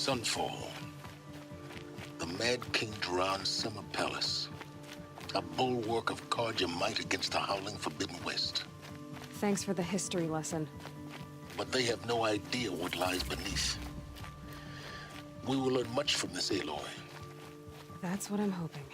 Sunfall. The Mad King Duran's summer palace. A bulwark of Karja might against the howling Forbidden West. Thanks for the history lesson. But they have no idea what lies beneath. We will learn much from this Aloy. That's what I'm hoping.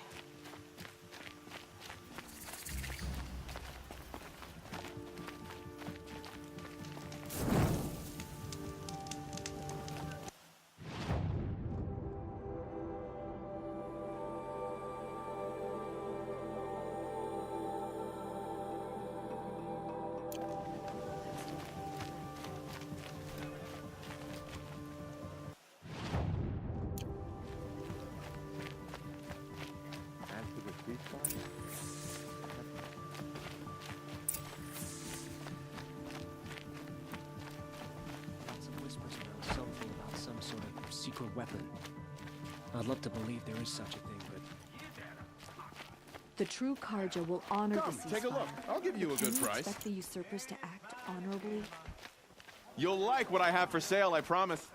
Secret weapon. I'd love to believe there is such a thing, but... The true Karja will honor the ceasefire. Take a look. I'll give you a good price. Expect the usurpers to act honorably? You'll like what I have for sale, I promise.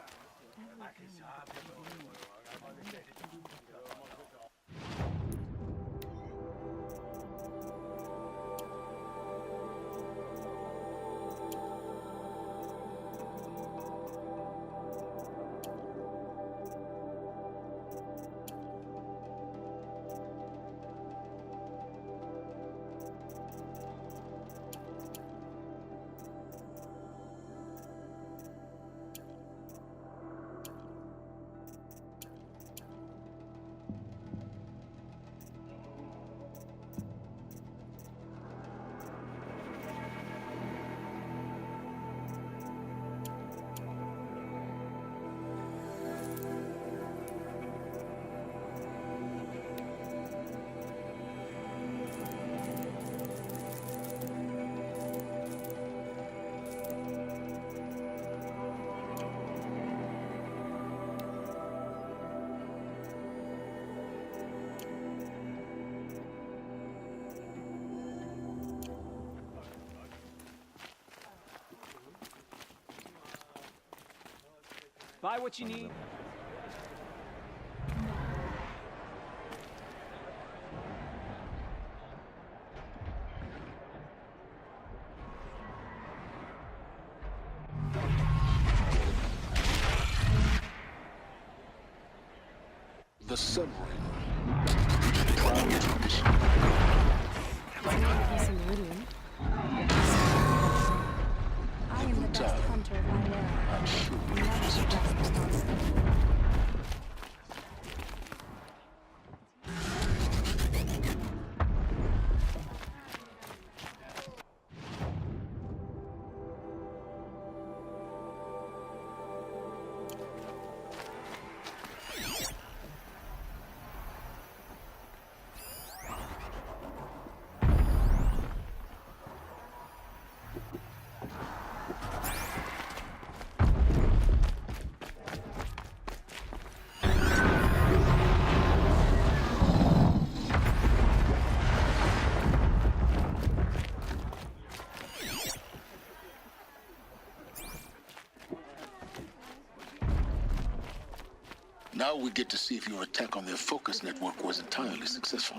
Buy what you need. The submarine. Proud tradition. I am the best hunter of my era. I'm sure Never the best responsible. Now we get to see if your attack on their focus network was entirely successful.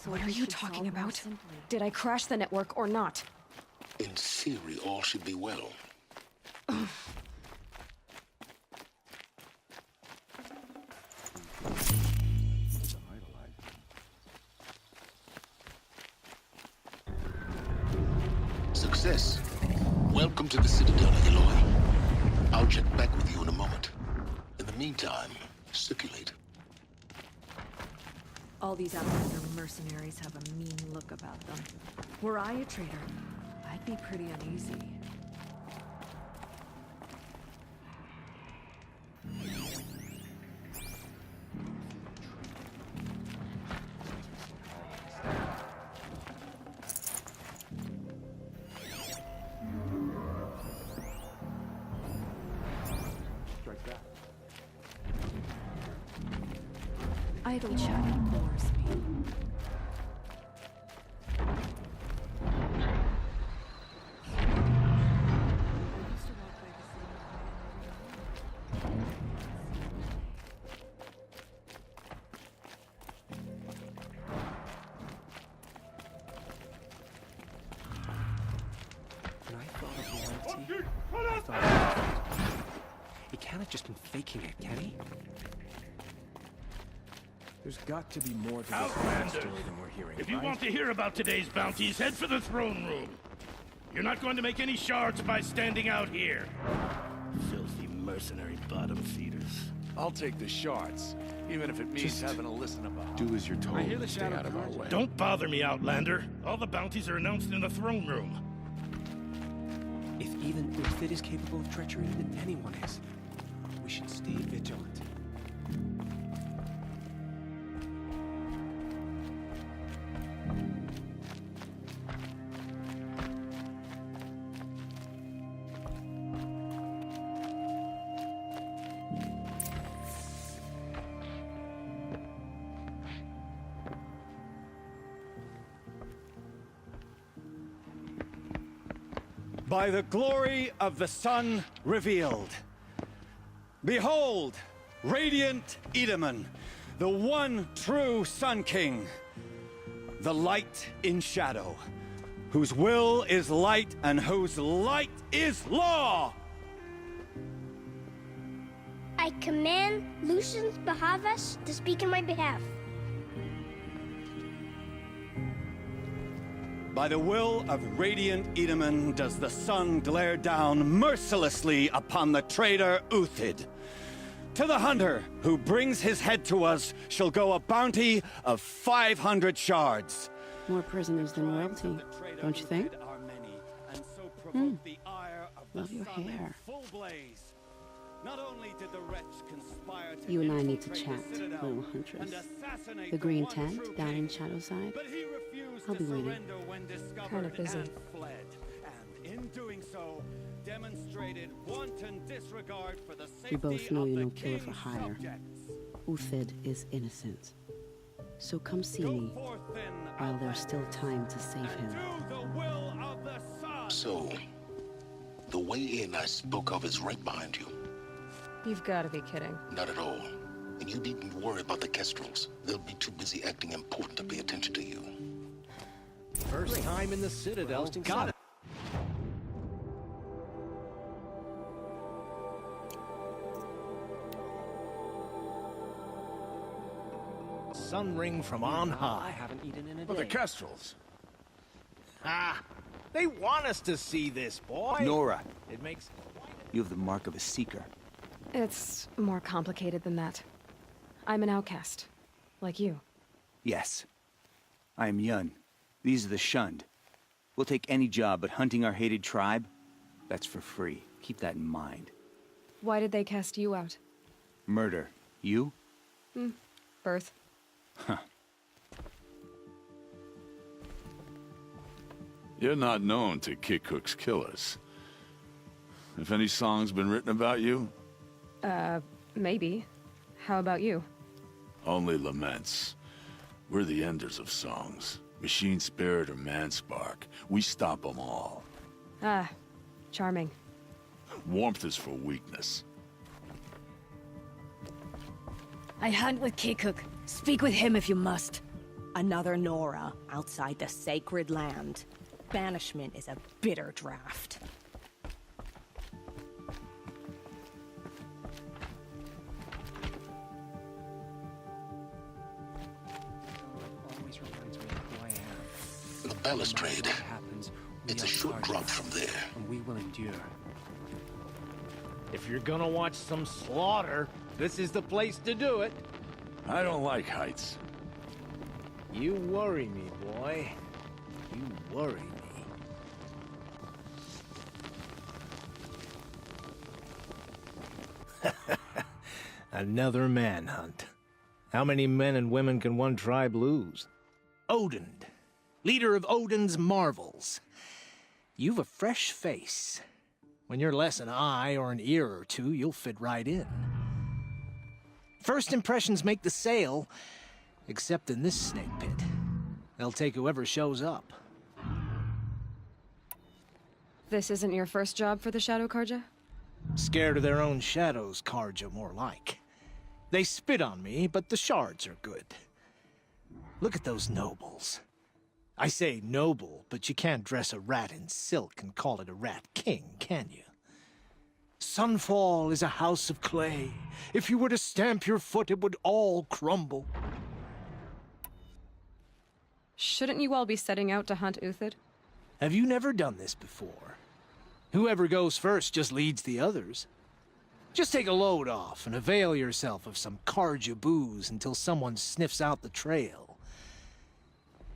What are you talking about? Did I crash the network or not? In theory, all should be well. Success. Welcome to the Citadel, Aloy. I'll check back with you in a moment. In the meantime, circulate. All these outlander mercenaries have a mean look about them. Were I a traitor, I'd be pretty uneasy. Idle chat bores me. just been faking it, can he? There's got to be more to this Outlanders, story than we're hearing, if you right? want to hear about today's bounties, head for the throne room. You're not going to make any shards by standing out here. Filthy mercenary bottom feeders. I'll take the shards, even if it means having to listen about. Do as you're told. I hear the and stay shadow out of our carja. way. Don't bother me, Outlander. All the bounties are announced in the throne room. If even Uthid is capable of treachery, then anyone is. We should stay vigilant. By the glory of the sun revealed. Behold, radiant Edaman, the one true Sun King, the light in shadow, whose will is light and whose light is law! I command Lucius Bahavas to speak in my behalf. By the will of radiant Edaman does the sun glare down mercilessly upon the traitor Uthid. To the hunter who brings his head to us shall go a bounty of 500 shards. More prisoners than royalty, don't you think? Love your hair. Not only did the wretch conspire to You and I need to infiltrate chat, the Citadel little huntress. and assassinate The green one tent true down king, in Shadowside. but he refused I'll to be waiting. surrender when discovered Kinda busy. and fled. And in doing so, demonstrated wanton disregard for the safety We both know of you're the no killer for king's hire. subjects. Uthid is innocent. So come see Go me forth then, while there's still time to save and him. do the will of the sun. So, the way in I spoke of is right behind you. You've got to be kidding. Not at all. And you needn't worry about the Kestrels. They'll be too busy acting important to pay attention to you. First time in the Citadel. Got it. Sun ring from on I high. haven't eaten in a Well, the day. Kestrels. Ah, they want us to see this, boy. Nora, It makes you have the mark of a seeker. It's more complicated than that. I'm an outcast. Like you. Yes. I am Yun. These are the shunned. We'll take any job, but hunting our hated tribe, that's for free. Keep that in mind. Why did they cast you out? Murder. You? Birth. You're not known to kick Cook's killers. If any song's been written about you, Maybe. How about you? only laments. We're the enders of songs. Machine spirit or man spark. We stop them all. Ah, charming. Warmth is for weakness. I hunt with Kikuk. Speak with him if you must. Another Nora outside the sacred land. Banishment is a bitter draft. Always reminds me of who I am. The balustrade. What happens, we It's a are short guarded, drop from there. and we will endure. If you're gonna watch some slaughter, this is the place to do it. I don't like heights. You worry me, boy. You worry me. Another manhunt. How many men and women can one tribe lose? Odin, leader of Odin's marvels. You've a fresh face. When you're less an eye or an ear or two, you'll fit right in. First impressions make the sale, except in this snake pit. They'll take whoever shows up. This isn't your first job for the Shadow Karja? Scared of their own shadows, Karja, more like. They spit on me, but the shards are good. Look at those nobles. I say noble, but you can't dress a rat in silk and call it a rat king, can you? Sunfall is a house of clay. If you were to stamp your foot, it would all crumble. Shouldn't you all be setting out to hunt Uthid? Have you never done this before? Whoever goes first just leads the others. Just take a load off and avail yourself of some Karja booze until someone sniffs out the trail.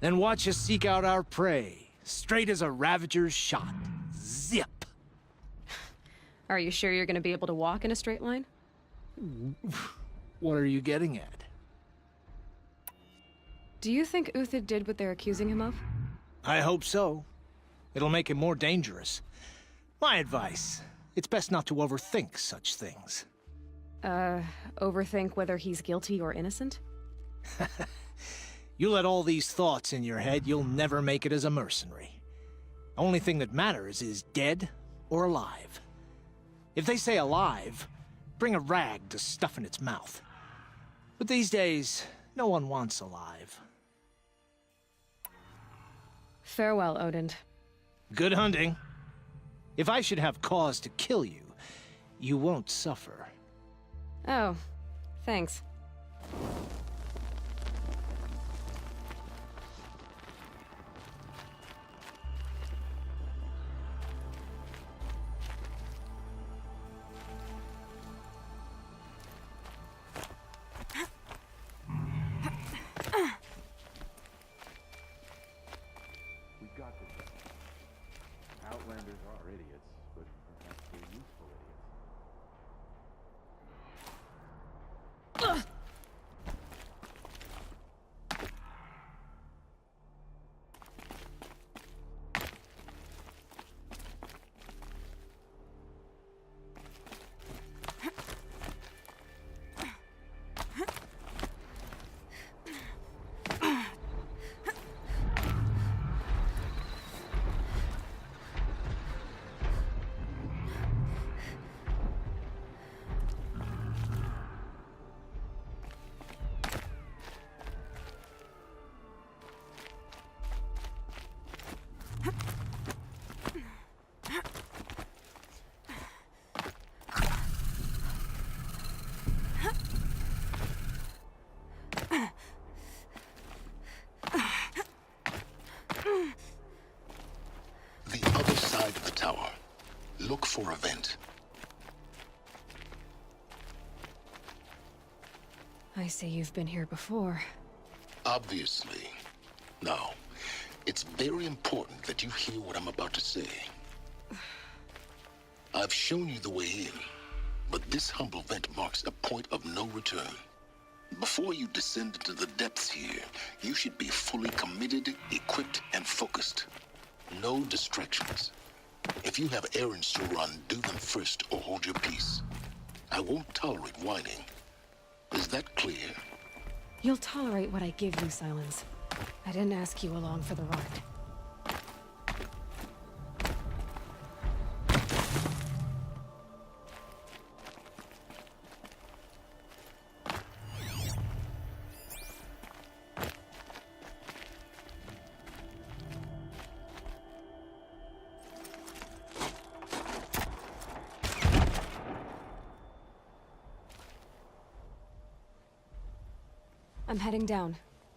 Then watch us seek out our prey, straight as a Ravager's shot. Zip! Are you sure you're gonna be able to walk in a straight line? What are you getting at? Do you think Uthid did what they're accusing him of? I hope so. It'll make him more dangerous. My advice, it's best not to overthink such things. Overthink whether he's guilty or innocent? You let all these thoughts in your head, you'll never make it as a mercenary. Only thing that matters is dead or alive. If they say alive, bring a rag to stuff in its mouth. But these days, no one wants alive. Farewell, Odin. Good hunting. If I should have cause to kill you, you won't suffer. Oh, thanks. Outlanders are idiots, but perhaps they're useful idiots. Look for a vent. I see you've been here before. Obviously. Now, it's very important that you hear what I'm about to say. I've shown you the way in, but this humble vent marks a point of no return. Before you descend into the depths here, you should be fully committed, equipped, and focused. No distractions. If you have errands to run, do them first or hold your peace. I won't tolerate whining. Is that clear? You'll tolerate what I give you, Silence. I didn't ask you along for the ride. I'm heading down.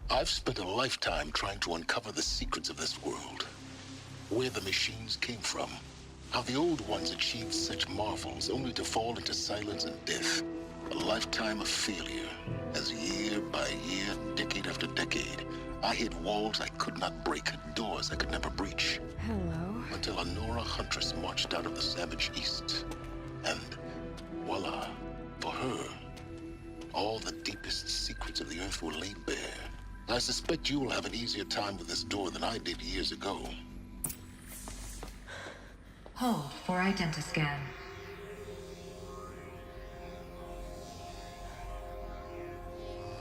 I've spent a lifetime trying to uncover the secrets of this world. Where the machines came from. How the old ones achieved such marvels only to fall into silence and death. A lifetime of failure. As year by year, decade after decade, I hit walls I could not break, doors I could never breach. Hello. Until a Nora huntress marched out of the savage east. And voila, for her, all the deepest secrets of the Earth were laid bare. I suspect you will have an easier time with this door than I did years ago. Hold for identiscan.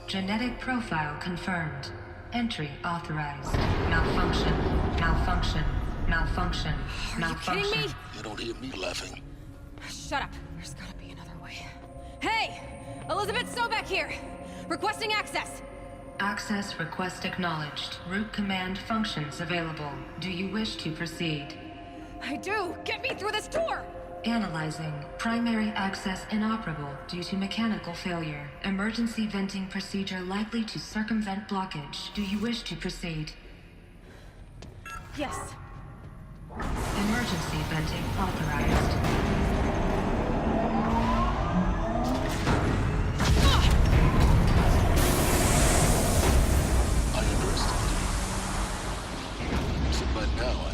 Genetic profile confirmed. Entry authorized. Malfunction. Malfunction. Malfunction. Malfunction. Are you kidding me? You don't hear me laughing. Shut up. There's gotta be another way. Hey! Elizabeth Sobek here! Requesting access! Access request acknowledged. Root command functions available. Do you wish to proceed? I do! Get me through this door! Analyzing. Primary access inoperable due to mechanical failure. Emergency venting procedure likely to circumvent blockage. Do you wish to proceed? Yes. Emergency venting authorized. I underestimated you. So by now,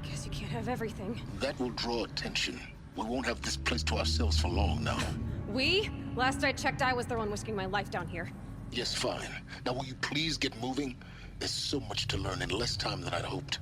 Guess you can't have everything. that will draw attention. We won't have this place to ourselves for long now. We? Last I checked, I was the one risking my life down here. Yes, fine. Now will you please get moving? There's so much to learn in less time than I'd hoped.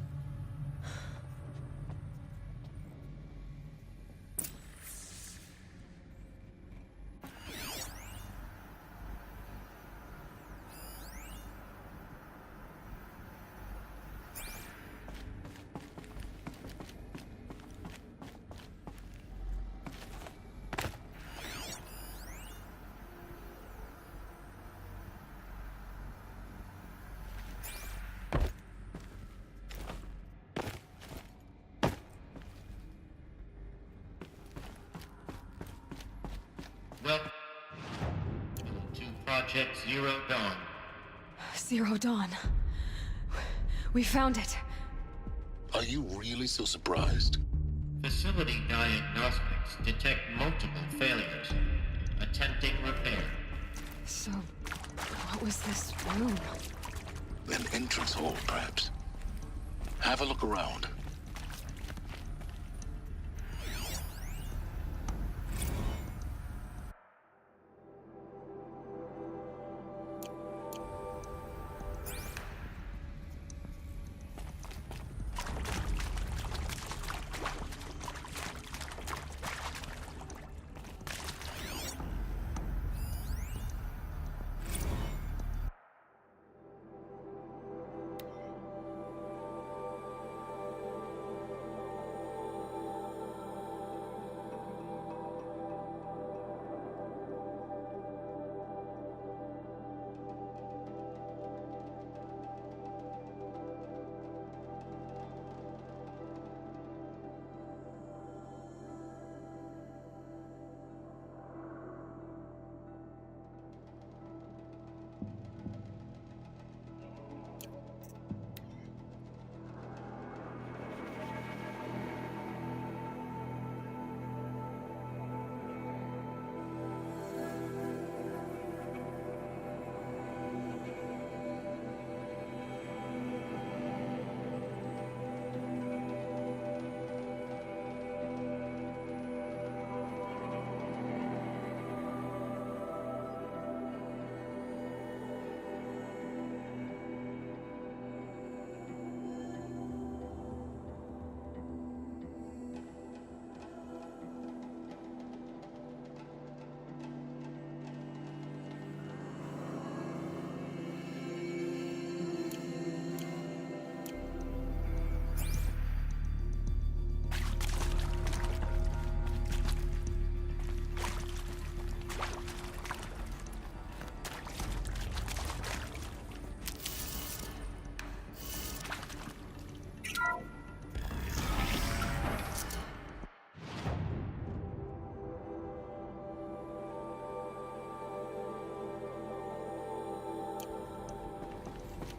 Welcome to Project Zero Dawn. Zero Dawn. We found it. Are you really so surprised? Facility diagnostics detect multiple failures. Attempting repair. So, what was this room? An entrance hall, perhaps. Have a look around.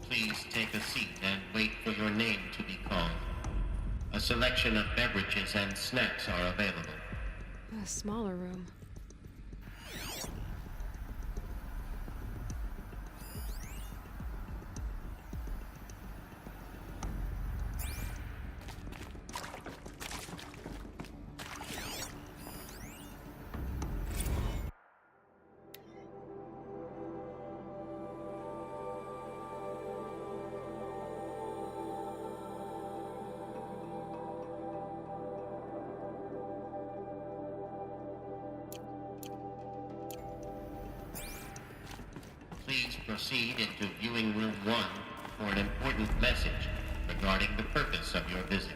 Please take a seat and wait for your name to be called. A selection of beverages and snacks are available. A smaller room. Please proceed into viewing room 1 for an important message regarding the purpose of your visit.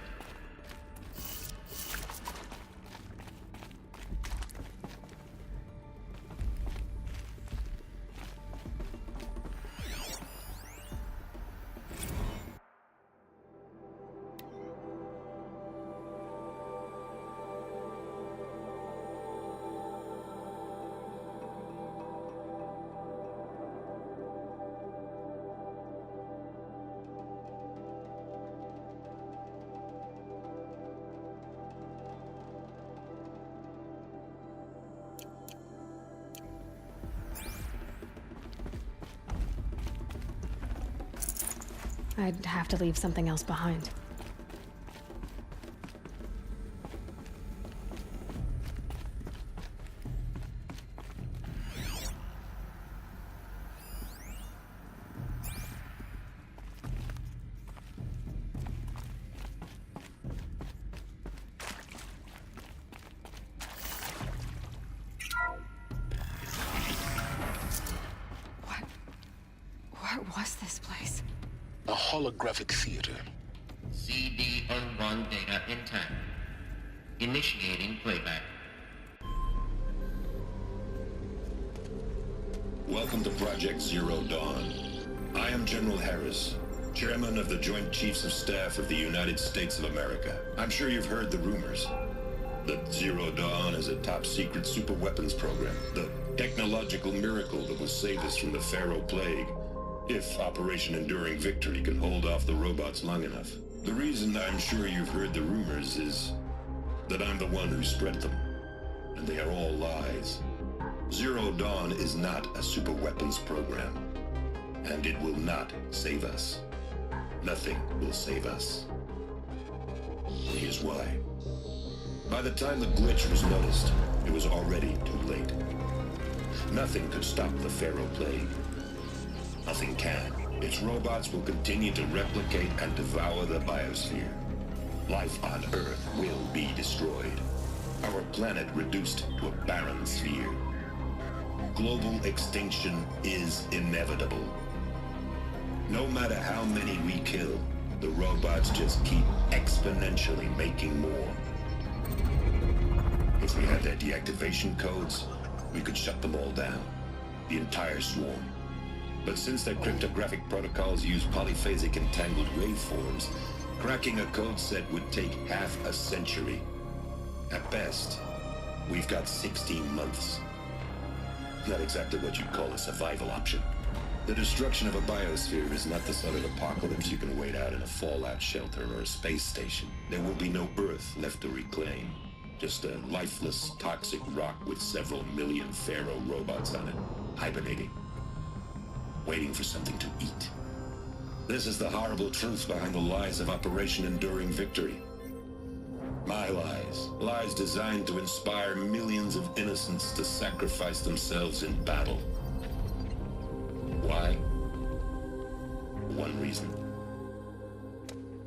I'd have to leave something else behind. What was this place? A holographic theater. CD01 data intact. Initiating playback. Welcome to Project Zero Dawn. I am General Harris, Chairman of the Joint Chiefs of Staff of the United States of America. I'm sure you've heard the rumors that Zero Dawn is a top-secret superweapons program, the technological miracle that will save us from the Pharaoh Plague, if Operation Enduring Victory can hold off the robots long enough. The reason I'm sure you've heard the rumors is that I'm the one who spread them, and they are all lies. Zero Dawn is not a superweapons program, and it will not save us. Nothing will save us. Here's why. By the time the glitch was noticed, it was already too late. Nothing could stop the Pharaoh Plague. Nothing can. Its robots will continue to replicate and devour the biosphere. Life on Earth will be destroyed. Our planet reduced to a barren sphere. Global extinction is inevitable. No matter how many we kill, the robots just keep exponentially making more. If we had their deactivation codes, we could shut them all down. The entire swarm. But since their cryptographic protocols use polyphasic entangled waveforms, cracking a code set would take half a century. At best, we've got 16 months. Not exactly what you'd call a survival option. The destruction of a biosphere is not the sort of apocalypse you can wait out in a fallout shelter or a space station. There will be no Earth left to reclaim. Just a lifeless, toxic rock with several million Pharaoh robots on it, hibernating. Waiting for something to eat. This is the horrible truth behind the lies of Operation Enduring Victory. My lies. Lies designed to inspire millions of innocents to sacrifice themselves in battle. Why? One reason.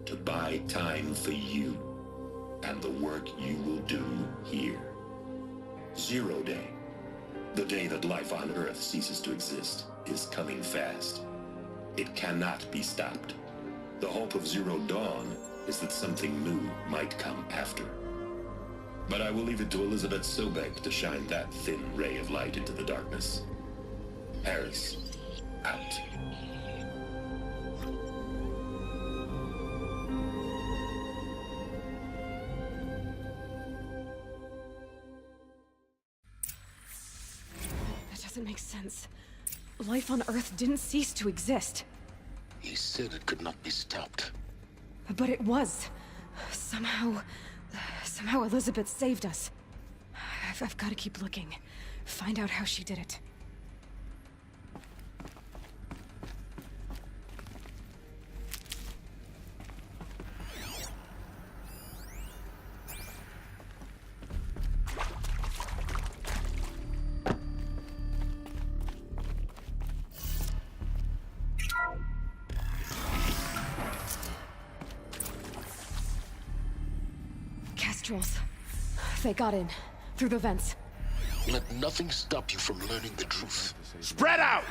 To buy time for you and the work you will do here. Zero Day. The day that life on Earth ceases to exist is coming fast. It cannot be stopped. The hope of Zero Dawn is that something new might come after. But I will leave it to Elizabeth Sobek to shine that thin ray of light into the darkness. Harris, out. That doesn't make sense. Life on Earth didn't cease to exist. He said it could not be stopped. But it was. Somehow Elizabeth saved us. I've got to keep looking. Find out how she did it. Kestrels. They got in. Through the vents. Let nothing stop you from learning the truth. Spread out!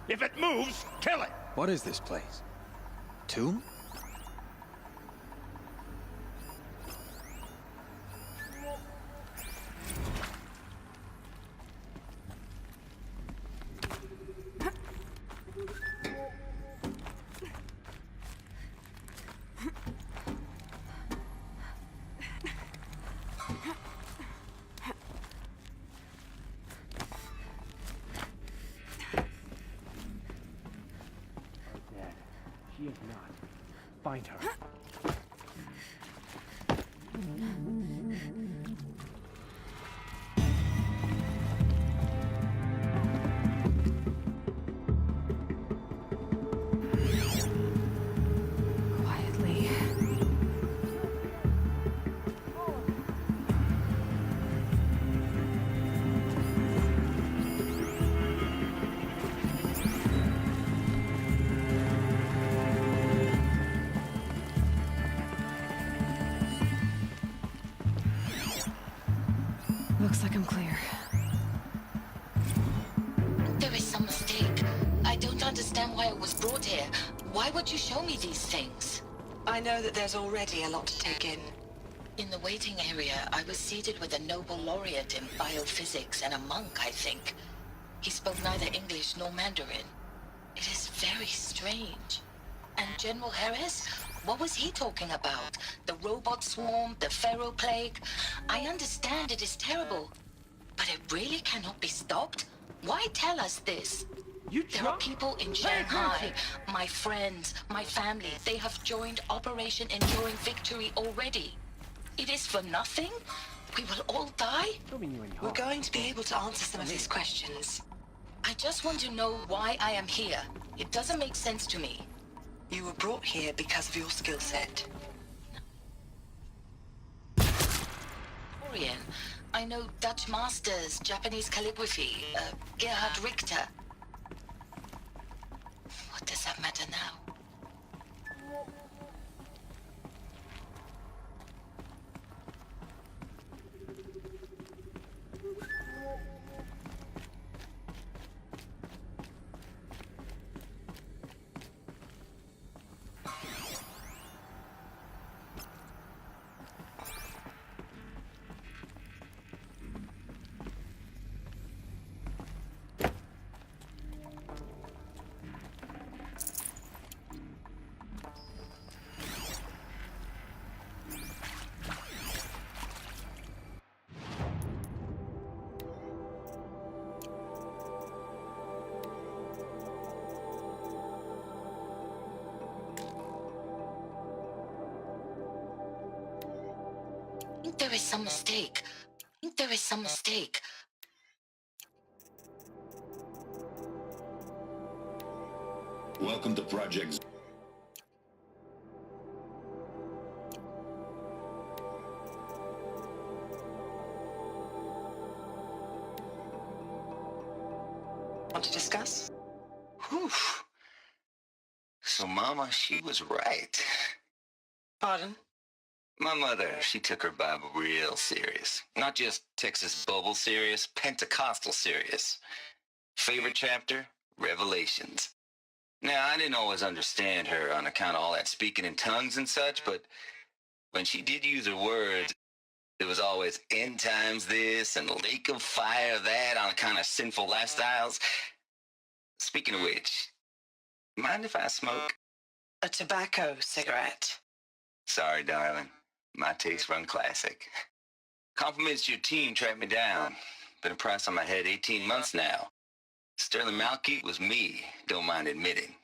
If it moves, kill it! What is this place? Tomb? She is not. Find her. Looks like I'm clear. There is some mistake. I don't understand why it was brought here. Why would you show me these things? I know that there's already a lot to take in. In the waiting area, I was seated with a Nobel laureate in biophysics and a monk, I think. He spoke neither English nor Mandarin. It is very strange. And General Harris? What was he talking about? The robot swarm, the Pharaoh plague? I understand it is terrible, but it really cannot be stopped? Why tell us this? There are people in Shanghai, my friends, my family. They have joined Operation Enduring Victory already. It is for nothing? We will all die? We're going to be able to answer some of these questions. I just want to know why I am here. It doesn't make sense to me. You were brought here because of your skill set. Korean. I know Dutch masters, Japanese calligraphy, Gerhard Richter. What does that matter now? I think there is some mistake. I think there is some mistake. Welcome to Project. Want to discuss? Whew. So Mama, she was right. Pardon? My mother, she took her Bible real serious. Not just Texas Bubble serious, Pentecostal serious. Favorite chapter? Revelations. Now, I didn't always understand her on account of all that speaking in tongues and such, but when she did use her words, it was always end times this and lake of fire that on account of sinful lifestyles. Speaking of which, mind if I smoke? A tobacco cigarette. Sorry, darling. My taste run classic. Compliments to your team tracked me down. Been a price on my head 18 months now. Sterling Malkeet was me, don't mind admitting.